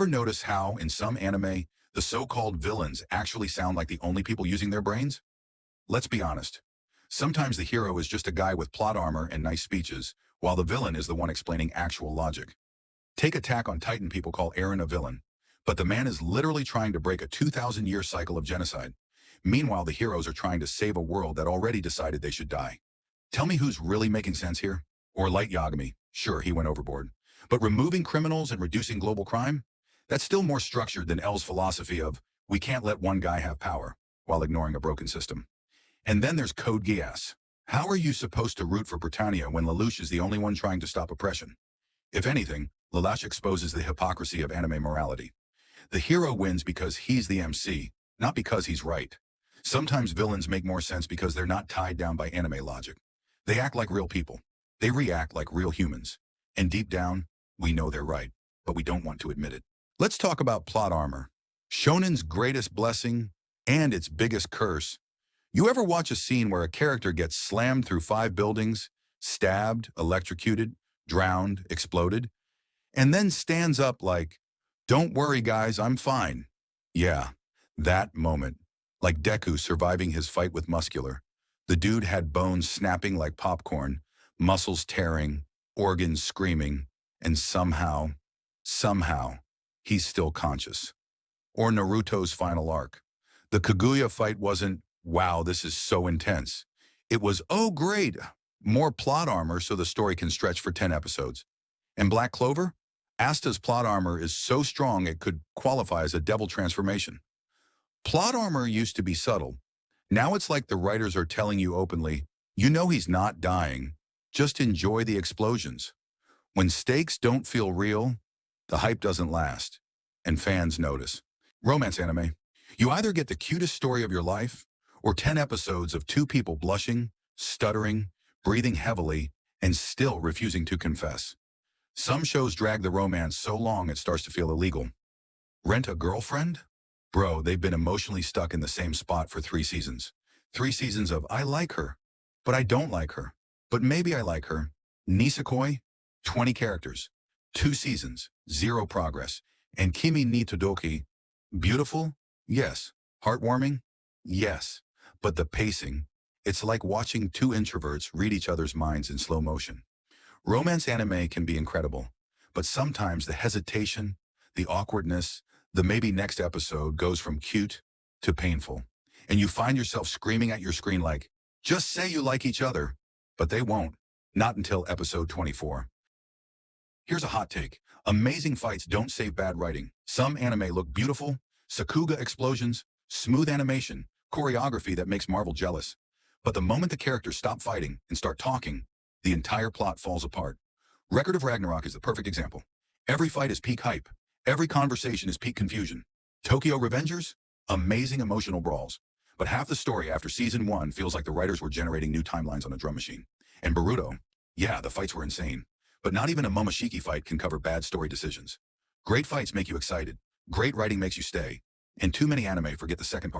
Ever notice how, in some anime, the so-called villains actually sound like the only people using their brains? Let's be honest. Sometimes the hero is just a guy with plot armor and nice speeches, while the villain is the one explaining actual logic. Take Attack on Titan. People call Eren a villain, but the man is literally trying to break a 2,000-year cycle of genocide. Meanwhile, the heroes are trying to save a world that already decided they should die. Tell me who's really making sense here? Or Light Yagami. Sure, he went overboard. But removing criminals and reducing global crime? That's still more structured than L's philosophy of, we can't let one guy have power, while ignoring a broken system. And then there's Code Geass. How are you supposed to root for Britannia when Lelouch is the only one trying to stop oppression? If anything, Lelouch exposes the hypocrisy of anime morality. The hero wins because he's the MC, not because he's right. Sometimes villains make more sense because they're not tied down by anime logic. They act like real people. They react like real humans. And deep down, we know they're right, but we don't want to admit it. Let's talk about plot armor. Shonen's greatest blessing and its biggest curse. You ever watch a scene where a character gets slammed through 5 buildings, stabbed, electrocuted, drowned, exploded, and then stands up like, "Don't worry guys, I'm fine." Yeah, that moment. Like Deku surviving his fight with Muscular. The dude had bones snapping like popcorn, muscles tearing, organs screaming, and somehow, he's still conscious. Or Naruto's final arc. The Kaguya fight wasn't, "Wow, this is so intense." It was, "Oh great, more plot armor so the story can stretch for 10 episodes. And Black Clover? Asta's plot armor is so strong it could qualify as a devil transformation. Plot armor used to be subtle. Now it's like the writers are telling you openly, you know he's not dying. Just enjoy the explosions. When stakes don't feel real, the hype doesn't last, and fans notice. Romance anime. You either get the cutest story of your life, or 10 episodes of 2 people blushing, stuttering, breathing heavily, and still refusing to confess. Some shows drag the romance so long it starts to feel illegal. Rent a Girlfriend? Bro, they've been emotionally stuck in the same spot for 3 seasons. 3 seasons of, I like her, but I don't like her. But maybe I like her. Nisekoi? 20 characters. 2 seasons. 0 progress. And Kimi ni Todoki? Beautiful? Yes. Heartwarming? Yes. But the pacing, it's like watching 2 introverts read each other's minds in slow motion. Romance anime can be incredible, but sometimes the hesitation, the awkwardness, the maybe next episode goes from cute to painful. And you find yourself screaming at your screen like, just say you like each other. But they won't. Not until episode 24. Here's a hot take. Amazing fights don't save bad writing. Some anime look beautiful, Sakuga explosions, smooth animation, choreography that makes Marvel jealous. But the moment the characters stop fighting and start talking, the entire plot falls apart. Record of Ragnarok is the perfect example. Every fight is peak hype. Every conversation is peak confusion. Tokyo Revengers? Amazing emotional brawls. But half the story after season 1 feels like the writers were generating new timelines on a drum machine. And Boruto? Yeah, the fights were insane. But not even a Momoshiki fight can cover bad story decisions. Great fights make you excited. Great writing makes you stay. And too many anime forget the second part.